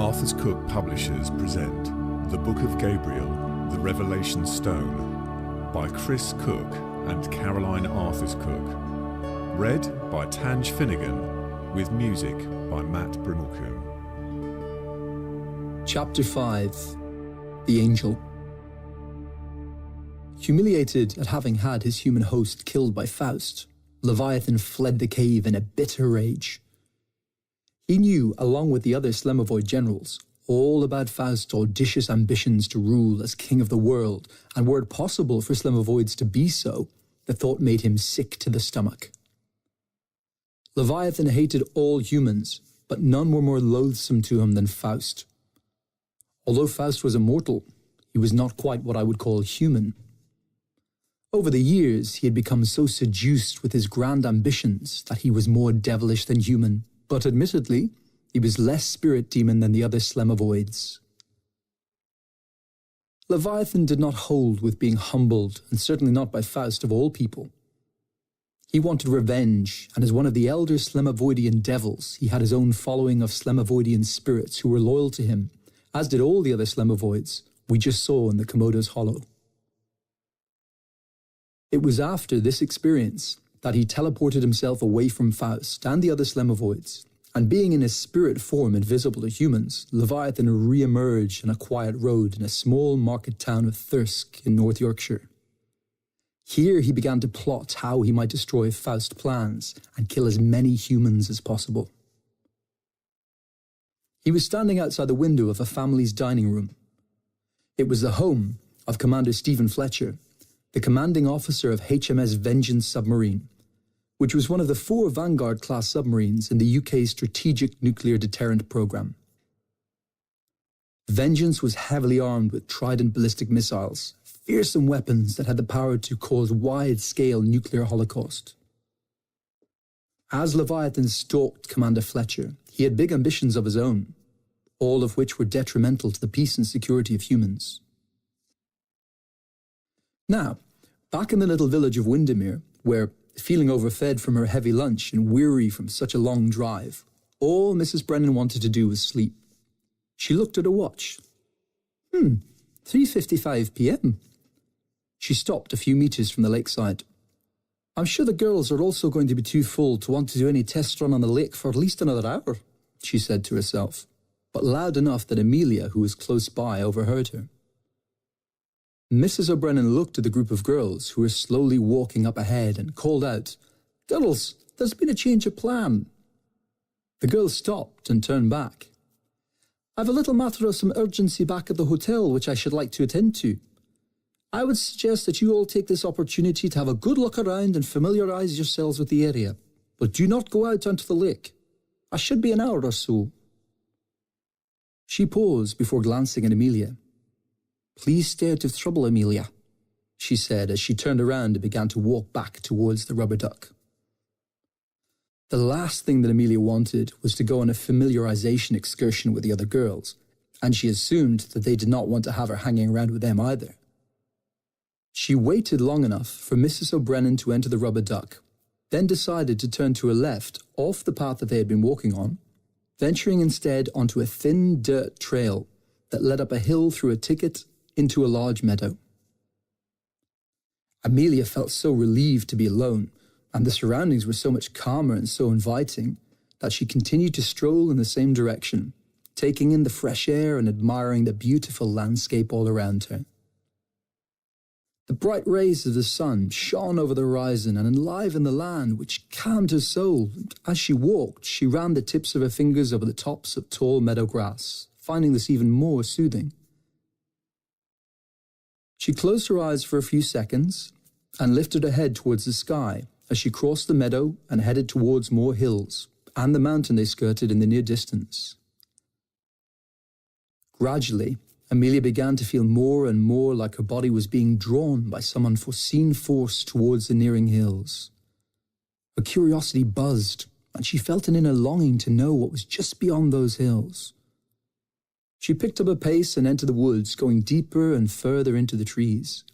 Arthur's Cook Publishers present The Book of Gabriel, The Revelation Stone by Chris Cook and Caroline Arthurs Cook. Read by Tange Finnegan, with music by Matt Brimmelcombe. Chapter 5. The Angel. Humiliated at having had his human host killed by Faust, Leviathan fled the cave in a bitter rage. He knew, along with the other Slemevoid generals, all about Faust's audacious ambitions to rule as king of the world, and were it possible for Slemevoids to be so, the thought made him sick to the stomach. Leviathan hated all humans, but none were more loathsome to him than Faust. Although Faust was immortal, he was not quite what I would call human. Over the years, he had become so seduced with his grand ambitions that he was more devilish than human, but admittedly, he was less spirit demon than the other Slemevoids. Leviathan did not hold with being humbled, and certainly not by Faust of all people. He wanted revenge, and as one of the elder Slemevoidian devils, he had his own following of Slemevoidian spirits who were loyal to him, as did all the other Slemevoids we just saw in the Komodo's Hollow. It was after this experience that he teleported himself away from Faust and the other Slemevoids, and being in his spirit form invisible to humans, Leviathan re-emerged on a quiet road in a small market town of Thirsk in North Yorkshire. Here he began to plot how he might destroy Faust's plans and kill as many humans as possible. He was standing outside the window of a family's dining room. It was the home of Commander Stephen Fletcher, the commanding officer of HMS Vengeance submarine, which was one of the 4 Vanguard-class submarines in the UK's Strategic Nuclear Deterrent Programme. Vengeance was heavily armed with Trident ballistic missiles, fearsome weapons that had the power to cause wide-scale nuclear holocaust. As Leviathan stalked Commander Fletcher, he had big ambitions of his own, all of which were detrimental to the peace and security of humans. Now, back in the little village of Windermere, where, feeling overfed from her heavy lunch and weary from such a long drive, all Mrs. Brennan wanted to do was sleep. She looked at her watch. 3:55 p.m. She stopped a few meters from the lakeside. I'm sure the girls are also going to be too full to want to do any test run on the lake for at least another hour, she said to herself, but loud enough that Amelia, who was close by, overheard her. Mrs. O'Brennan looked at the group of girls who were slowly walking up ahead and called out, "Girls, there's been a change of plan." The girls stopped and turned back. "I've a little matter of some urgency back at the hotel which I should like to attend to. I would suggest that you all take this opportunity to have a good look around and familiarise yourselves with the area, but do not go out onto the lake. I should be an hour or so." She paused before glancing at Amelia. "Please stay out of trouble, Amelia," she said as she turned around and began to walk back towards the rubber duck. The last thing that Amelia wanted was to go on a familiarization excursion with the other girls, and she assumed that they did not want to have her hanging around with them either. She waited long enough for Mrs. O'Brennan to enter the rubber duck, then decided to turn to her left off the path that they had been walking on, venturing instead onto a thin dirt trail that led up a hill through a thicket into a large meadow. Amelia felt so relieved to be alone, and the surroundings were so much calmer and so inviting, that she continued to stroll in the same direction, taking in the fresh air and admiring the beautiful landscape all around her. The bright rays of the sun shone over the horizon and enlivened the land, which calmed her soul, and as she walked, she ran the tips of her fingers over the tops of tall meadow grass, finding this even more soothing. She closed her eyes for a few seconds and lifted her head towards the sky as she crossed the meadow and headed towards more hills and the mountain they skirted in the near distance. Gradually, Amelia began to feel more and more like her body was being drawn by some unforeseen force towards the nearing hills. Her curiosity buzzed, and she felt an inner longing to know what was just beyond those hills. She picked up her pace and entered the woods, going deeper and further into the trees.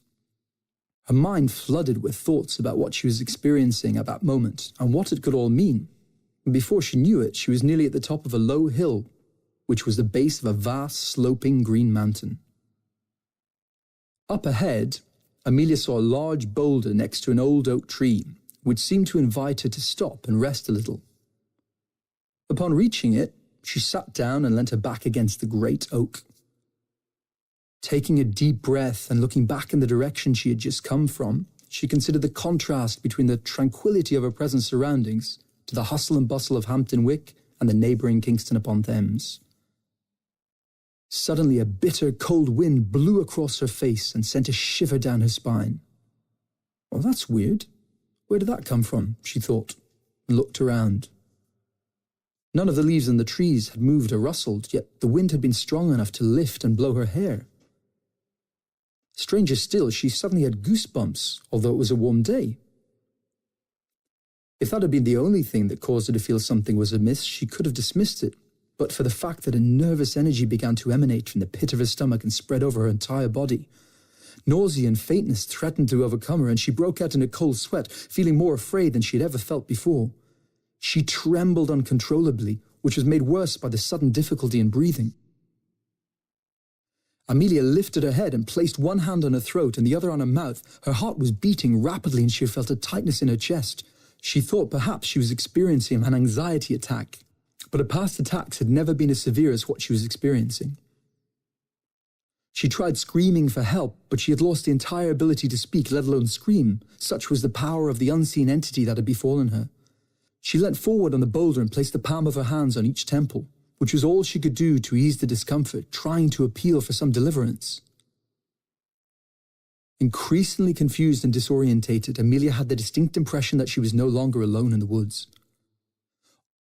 Her mind flooded with thoughts about what she was experiencing at that moment and what it could all mean. Before she knew it, she was nearly at the top of a low hill, which was the base of a vast, sloping green mountain. Up ahead, Amelia saw a large boulder next to an old oak tree, which seemed to invite her to stop and rest a little. Upon reaching it, she sat down and leant her back against the great oak. Taking a deep breath and looking back in the direction she had just come from, she considered the contrast between the tranquility of her present surroundings to the hustle and bustle of Hampton Wick and the neighbouring Kingston-upon-Thames. Suddenly a bitter, cold wind blew across her face and sent a shiver down her spine. "Well, that's weird. Where did that come from?" she thought, and looked around. None of the leaves in the trees had moved or rustled, yet the wind had been strong enough to lift and blow her hair. Stranger still, she suddenly had goosebumps, although it was a warm day. If that had been the only thing that caused her to feel something was amiss, she could have dismissed it, but for the fact that a nervous energy began to emanate from the pit of her stomach and spread over her entire body. Nausea and faintness threatened to overcome her, and she broke out in a cold sweat, feeling more afraid than she had ever felt before. She trembled uncontrollably, which was made worse by the sudden difficulty in breathing. Amelia lifted her head and placed one hand on her throat and the other on her mouth. Her heart was beating rapidly and she felt a tightness in her chest. She thought perhaps she was experiencing an anxiety attack, but her past attacks had never been as severe as what she was experiencing. She tried screaming for help, but she had lost the entire ability to speak, let alone scream. Such was the power of the unseen entity that had befallen her. She leant forward on the boulder and placed the palm of her hands on each temple, which was all she could do to ease the discomfort, trying to appeal for some deliverance. Increasingly confused and disorientated, Amelia had the distinct impression that she was no longer alone in the woods.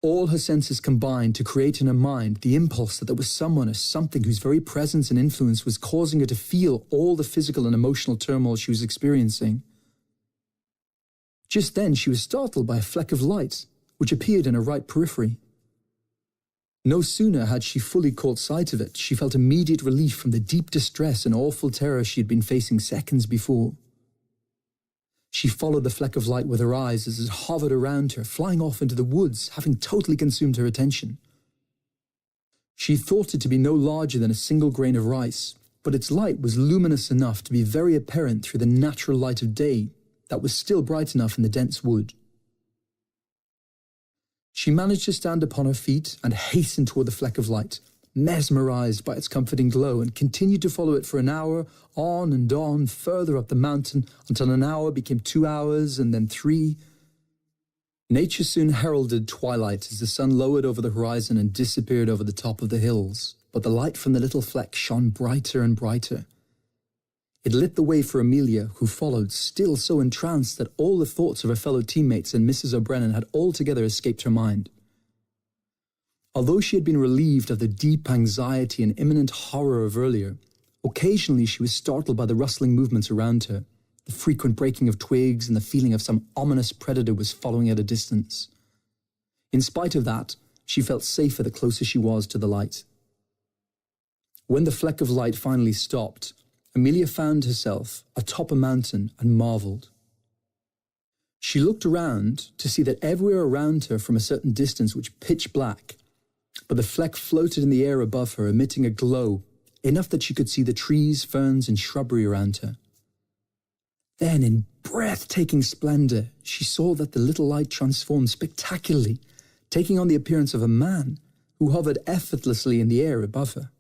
All her senses combined to create in her mind the impulse that there was someone or something whose very presence and influence was causing her to feel all the physical and emotional turmoil she was experiencing. Just then she was startled by a fleck of light, which appeared in her right periphery. No sooner had she fully caught sight of it, she felt immediate relief from the deep distress and awful terror she had been facing seconds before. She followed the fleck of light with her eyes as it hovered around her, flying off into the woods, having totally consumed her attention. She thought it to be no larger than a single grain of rice, but its light was luminous enough to be very apparent through the natural light of day that was still bright enough in the dense wood. She managed to stand upon her feet and hastened toward the fleck of light, mesmerized by its comforting glow, and continued to follow it for an hour, on and on, further up the mountain, until an hour became 2 hours, and then 3. Nature soon heralded twilight as the sun lowered over the horizon and disappeared over the top of the hills, but the light from the little fleck shone brighter and brighter. It lit the way for Amelia, who followed, still so entranced that all the thoughts of her fellow teammates and Mrs. O'Brennan had altogether escaped her mind. Although she had been relieved of the deep anxiety and imminent horror of earlier, occasionally she was startled by the rustling movements around her, the frequent breaking of twigs and the feeling of some ominous predator was following at a distance. In spite of that, she felt safer the closer she was to the light. When the fleck of light finally stopped, Amelia found herself atop a mountain and marvelled. She looked around to see that everywhere around her from a certain distance was pitch black, but the fleck floated in the air above her, emitting a glow, enough that she could see the trees, ferns, and shrubbery around her. Then, in breathtaking splendour, she saw that the little light transformed spectacularly, taking on the appearance of a man who hovered effortlessly in the air above her.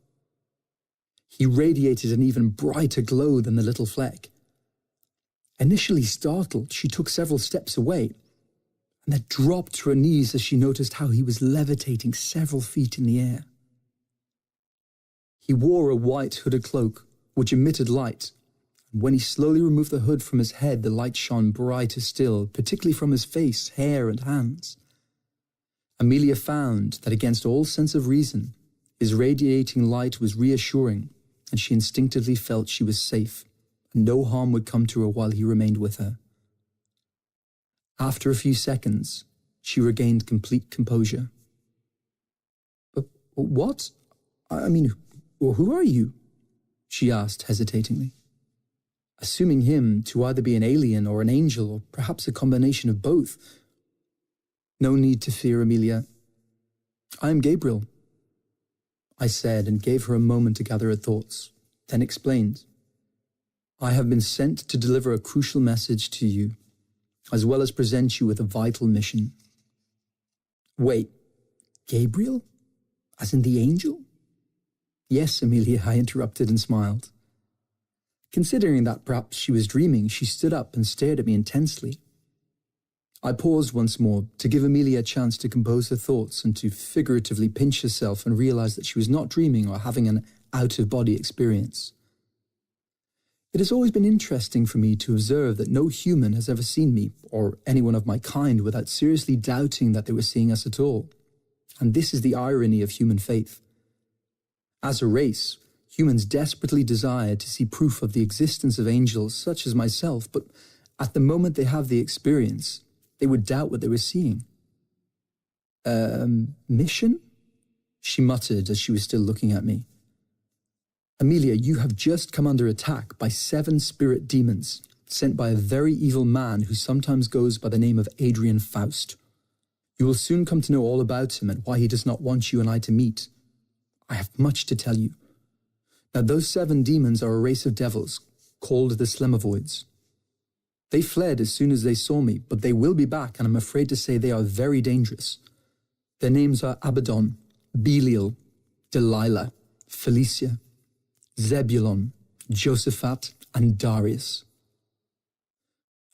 He radiated an even brighter glow than the little fleck. Initially startled, she took several steps away, and then dropped to her knees as she noticed how he was levitating several feet in the air. He wore a white hooded cloak, which emitted light, and when he slowly removed the hood from his head, the light shone brighter still, particularly from his face, hair, and hands. Amelia found that against all sense of reason, his radiating light was reassuring, and she instinctively felt she was safe, and no harm would come to her while he remained with her. After a few seconds, she regained complete composure. "But what? I mean, who are you?" she asked hesitatingly, assuming him to either be an alien or an angel, or perhaps a combination of both. "No need to fear, Amelia. I am Gabriel. I said, and gave her a moment to gather her thoughts, then explained. I have been sent to deliver a crucial message to you, as well as present you with a vital mission. Wait, Gabriel? As in the angel? Yes, Amelia, I interrupted and smiled. Considering that perhaps she was dreaming, she stood up and stared at me intensely. I paused once more to give Amelia a chance to compose her thoughts and to figuratively pinch herself and realize that she was not dreaming or having an out-of-body experience. It has always been interesting for me to observe that no human has ever seen me, or anyone of my kind, without seriously doubting that they were seeing us at all. And this is the irony of human faith. As a race, humans desperately desire to see proof of the existence of angels such as myself, but at the moment they have the experience, they would doubt what they were seeing. Mission? She muttered as she was still looking at me. Amelia, you have just come under attack by 7 spirit demons, sent by a very evil man who sometimes goes by the name of Adrian Faust. You will soon come to know all about him and why he does not want you and I to meet. I have much to tell you. Now, those 7 demons are a race of devils, called the Slemevoids. They fled as soon as they saw me, but they will be back, and I'm afraid to say they are very dangerous. Their names are Abaddon, Belial, Delilah, Felicia, Zebulon, Josaphat, and Darius.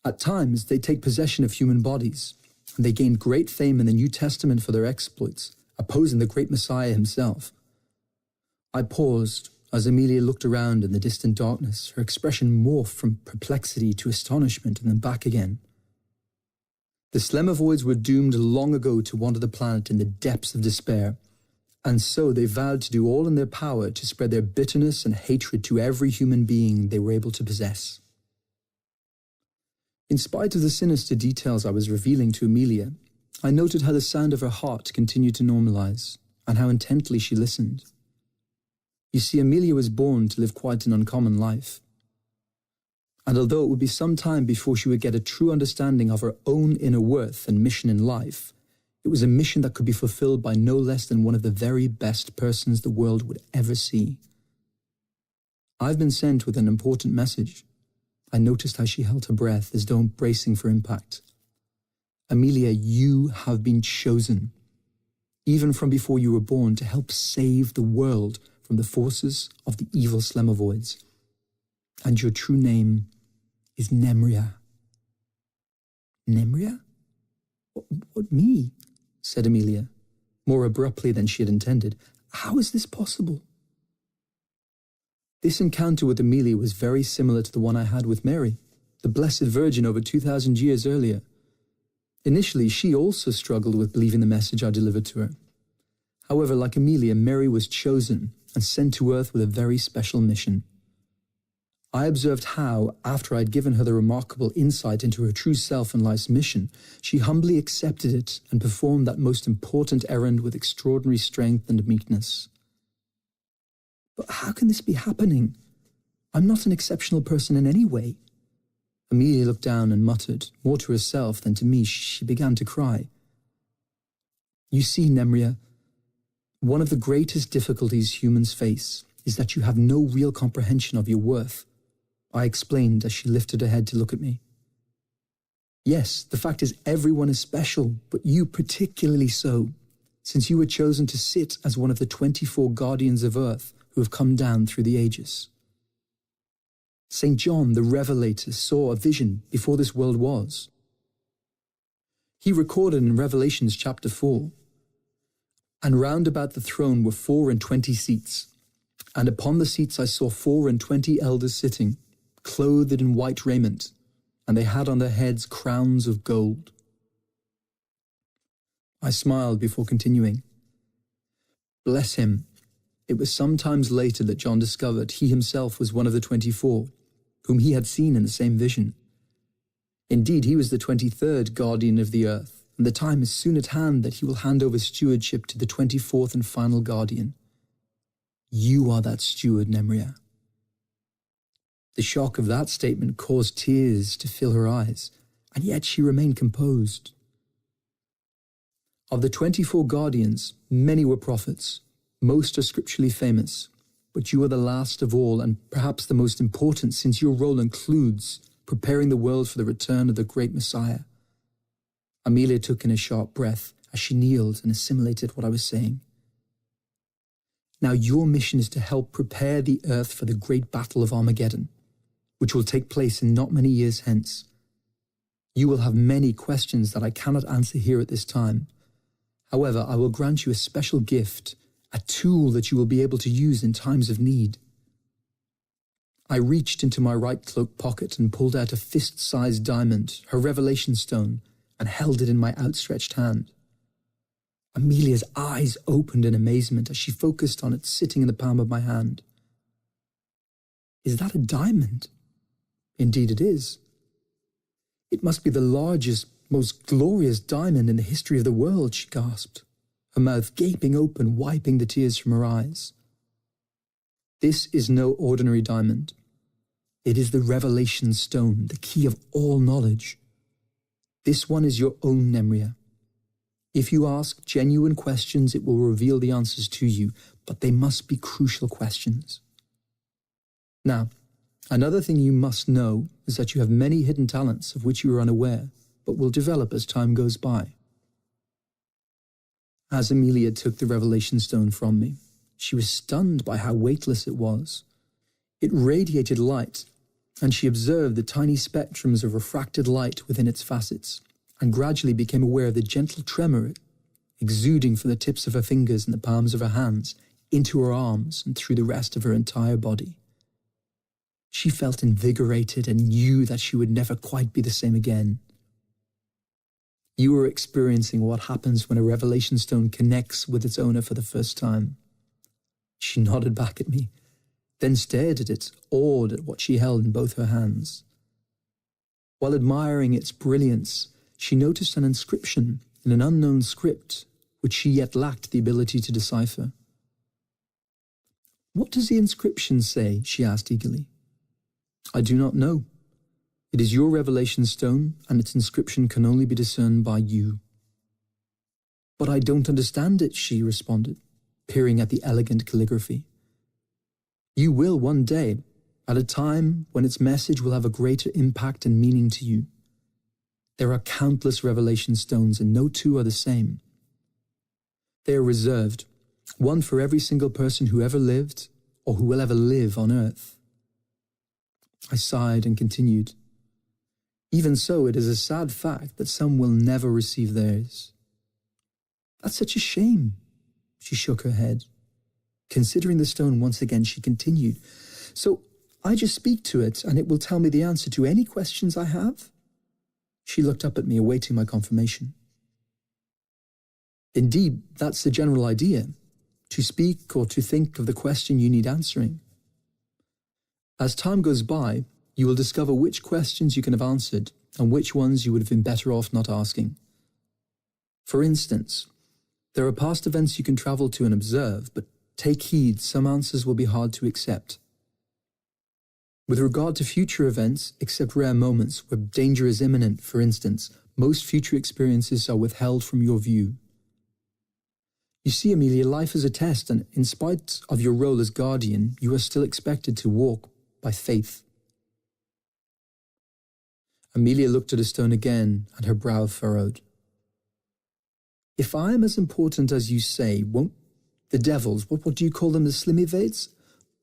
At times, they take possession of human bodies, and they gained great fame in the New Testament for their exploits, opposing the great Messiah himself. I paused as Amelia looked around in the distant darkness, her expression morphed from perplexity to astonishment and then back again. The Slemevoids were doomed long ago to wander the planet in the depths of despair, and so they vowed to do all in their power to spread their bitterness and hatred to every human being they were able to possess. In spite of the sinister details I was revealing to Amelia, I noted how the sound of her heart continued to normalize, and how intently she listened. You see, Amelia was born to live quite an uncommon life. And although it would be some time before she would get a true understanding of her own inner worth and mission in life, it was a mission that could be fulfilled by no less than one of the very best persons the world would ever see. I've been sent with an important message. I noticed how she held her breath as though bracing for impact. Amelia, you have been chosen, even from before you were born, to help save the world from the forces of the evil Slemevoids. And your true name is Nemria. Nemria? What me? Said Amelia, more abruptly than she had intended. How is this possible? This encounter with Amelia was very similar to the one I had with Mary, the Blessed Virgin, over 2,000 years earlier. Initially, she also struggled with believing the message I delivered to her. However, like Amelia, Mary was chosen and sent to earth with a very special mission. I observed how, after I had given her the remarkable insight into her true self and life's mission, she humbly accepted it and performed that most important errand with extraordinary strength and meekness. But how can this be happening? I'm not an exceptional person in any way. Amelia looked down and muttered, more to herself than to me. She began to cry. You see, Nemria, one of the greatest difficulties humans face is that you have no real comprehension of your worth, I explained as she lifted her head to look at me. Yes, the fact is everyone is special, but you particularly so, since you were chosen to sit as one of the 24 guardians of earth who have come down through the ages. St. John, the Revelator, saw a vision before this world was. He recorded in Revelations chapter 4, and round about the throne were 24 seats, and upon the seats I saw 24 elders sitting, clothed in white raiment, and they had on their heads crowns of gold. I smiled before continuing. Bless him. It was some times later that John discovered he himself was one of the 24, whom he had seen in the same vision. Indeed, he was the 23rd guardian of the earth, and the time is soon at hand that he will hand over stewardship to the 24th and final guardian. You are that steward, Nemria. The shock of that statement caused tears to fill her eyes, and yet she remained composed. Of the 24 guardians, many were prophets, Most are scripturally famous, but you are the last of all and perhaps the most important, since your role includes preparing the world for the return of the great Messiah. Amelia took in a sharp breath as she kneeled and assimilated what I was saying. Now your mission is to help prepare the earth for the great battle of Armageddon, which will take place in not many years hence. You will have many questions that I cannot answer here at this time. However, I will grant you a special gift, a tool that you will be able to use in times of need. I reached into my right cloak pocket and pulled out a fist-sized diamond, her revelation stone, and held it in my outstretched hand. Amelia's eyes opened in amazement as she focused on it sitting in the palm of my hand. Is that a diamond? Indeed it is. It must be the largest, most glorious diamond in the history of the world, she gasped, her mouth gaping open, wiping the tears from her eyes. This is no ordinary diamond. It is the revelation stone, the key of all knowledge. This one is your own Nemria. If you ask genuine questions, it will reveal the answers to you, but they must be crucial questions. Now, another thing you must know is that you have many hidden talents of which you are unaware, but will develop as time goes by. As Amelia took the revelation stone from me, she was stunned by how weightless it was. It radiated light, and she observed the tiny spectrums of refracted light within its facets, and gradually became aware of the gentle tremor exuding from the tips of her fingers and the palms of her hands into her arms and through the rest of her entire body. She felt invigorated and knew that she would never quite be the same again. You were experiencing what happens when a revelation stone connects with its owner for the first time. She nodded back at me, then stared at it, awed at what she held in both her hands. While admiring its brilliance, she noticed an inscription in an unknown script which she yet lacked the ability to decipher. "What does the inscription say?" she asked eagerly. "I do not know. It is your revelation stone, and its inscription can only be discerned by you." "But I don't understand it," she responded, peering at the elegant calligraphy. "You will one day, at a time when its message will have a greater impact and meaning to you. There are countless revelation stones, and no two are the same. They are reserved, one for every single person who ever lived or who will ever live on earth." I sighed and continued. "Even so, it is a sad fact that some will never receive theirs." "That's such a shame." She shook her head. Considering the stone once again, she continued, "So I just speak to it and it will tell me the answer to any questions I have?" She looked up at me, awaiting my confirmation. "Indeed, that's the general idea, to speak or to think of the question you need answering. As time goes by, you will discover which questions you can have answered and which ones you would have been better off not asking. For instance, there are past events you can travel to and observe, but take heed, some answers will be hard to accept. With regard to future events, except rare moments where danger is imminent, for instance, most future experiences are withheld from your view. You see, Amelia, life is a test, and in spite of your role as guardian, you are still expected to walk by faith." Amelia looked at a stone again, and her brow furrowed. "If I am as important as you say, won't the devils, what do you call them, the Slemevoids?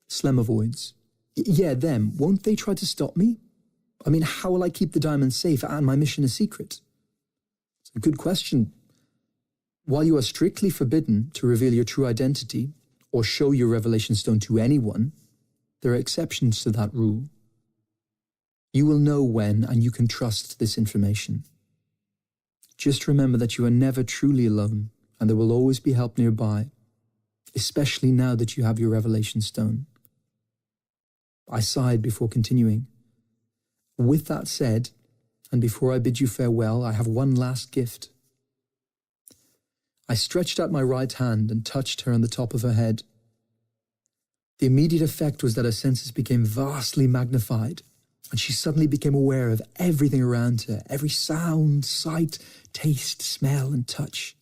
Slemevoids. Yeah, them. Won't they try to stop me? I mean, how will I keep the diamond safe and my mission a secret?" "It's a good question. While you are strictly forbidden to reveal your true identity or show your revelation stone to anyone, there are exceptions to that rule. You will know when, and you can trust this information. Just remember that you are never truly alone, and there will always be help nearby, especially now that you have your revelation stone." I sighed before continuing. "With that said, and before I bid you farewell, I have one last gift." I stretched out my right hand and touched her on the top of her head. The immediate effect was that her senses became vastly magnified, and she suddenly became aware of everything around her, every sound, sight, taste, smell, and touch.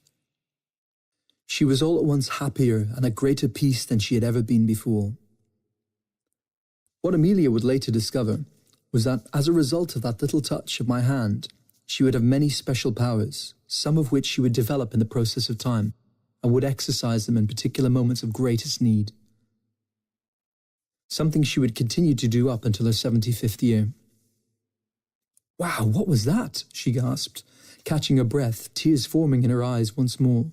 She was all at once happier and at greater peace than she had ever been before. What Amelia would later discover was that as a result of that little touch of my hand, she would have many special powers, some of which she would develop in the process of time, and would exercise them in particular moments of greatest need. Something she would continue to do up until her 75th year. "Wow, what was that?" she gasped, catching her breath, tears forming in her eyes once more.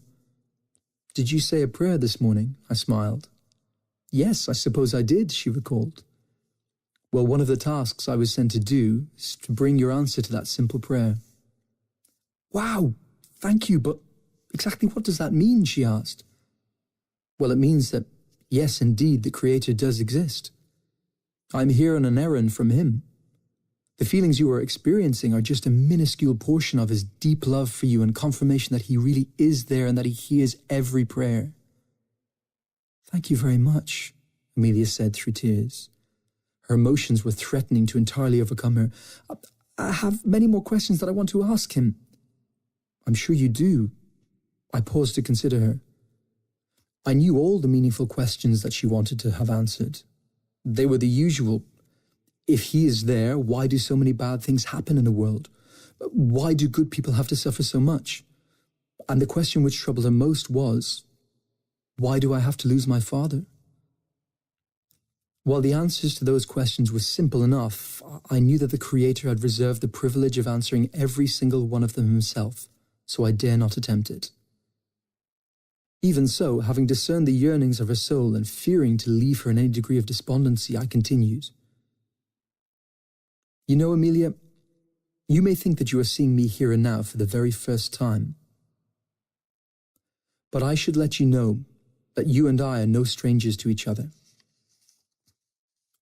"Did you say a prayer this morning?" I smiled. "Yes, I suppose I did," she recalled. "Well, one of the tasks I was sent to do is to bring your answer to that simple prayer." "Wow, thank you, but exactly what does that mean?" she asked. "Well, it means that, yes, indeed, the Creator does exist. I'm here on an errand from Him. The feelings you are experiencing are just a minuscule portion of His deep love for you and confirmation that He really is there and that He hears every prayer." "Thank you very much," Amelia said through tears. Her emotions were threatening to entirely overcome her. "I have many more questions that I want to ask Him." "I'm sure you do." I paused to consider her. I knew all the meaningful questions that she wanted to have answered. They were the usual. If He is there, why do so many bad things happen in the world? Why do good people have to suffer so much? And the question which troubled her most was, why do I have to lose my father? While the answers to those questions were simple enough, I knew that the Creator had reserved the privilege of answering every single one of them Himself, so I dare not attempt it. Even so, having discerned the yearnings of her soul and fearing to leave her in any degree of despondency, I continued. "You know, Amelia, you may think that you are seeing me here and now for the very first time. But I should let you know that you and I are no strangers to each other.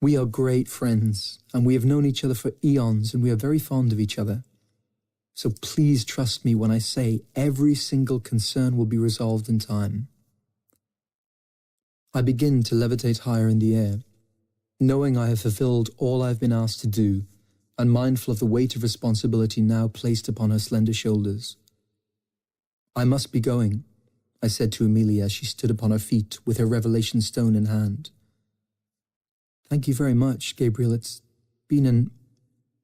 We are great friends, and we have known each other for eons, and we are very fond of each other. So please trust me when I say every single concern will be resolved in time." I begin to levitate higher in the air, knowing I have fulfilled all I have been asked to do, and mindful of the weight of responsibility now placed upon her slender shoulders. "I must be going," I said to Amelia as she stood upon her feet with her revelation stone in hand. "Thank you very much, Gabriel. It's been an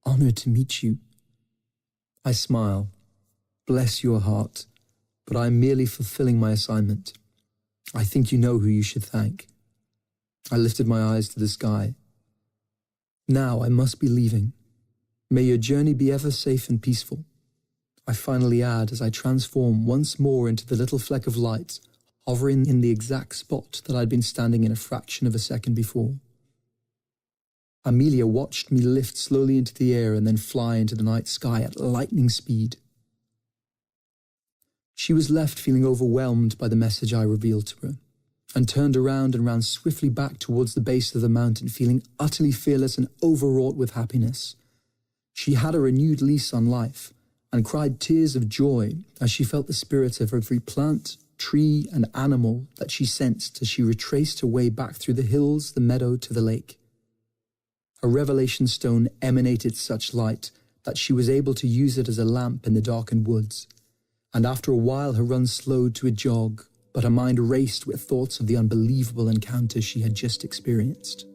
honor to meet you." I smile. "Bless your heart, but I am merely fulfilling my assignment. I think you know who you should thank." I lifted my eyes to the sky. "Now I must be leaving. May your journey be ever safe and peaceful," I finally add as I transform once more into the little fleck of light, hovering in the exact spot that I'd been standing in a fraction of a second before. Amelia watched me lift slowly into the air and then fly into the night sky at lightning speed. She was left feeling overwhelmed by the message I revealed to her, and turned around and ran swiftly back towards the base of the mountain, feeling utterly fearless and overwrought with happiness. She had a renewed lease on life, and cried tears of joy as she felt the spirits of every plant, tree, and animal that she sensed as she retraced her way back through the hills, the meadow, to the lake. Her revelation stone emanated such light that she was able to use it as a lamp in the darkened woods, and after a while her run slowed to a jog, but her mind raced with thoughts of the unbelievable encounter she had just experienced.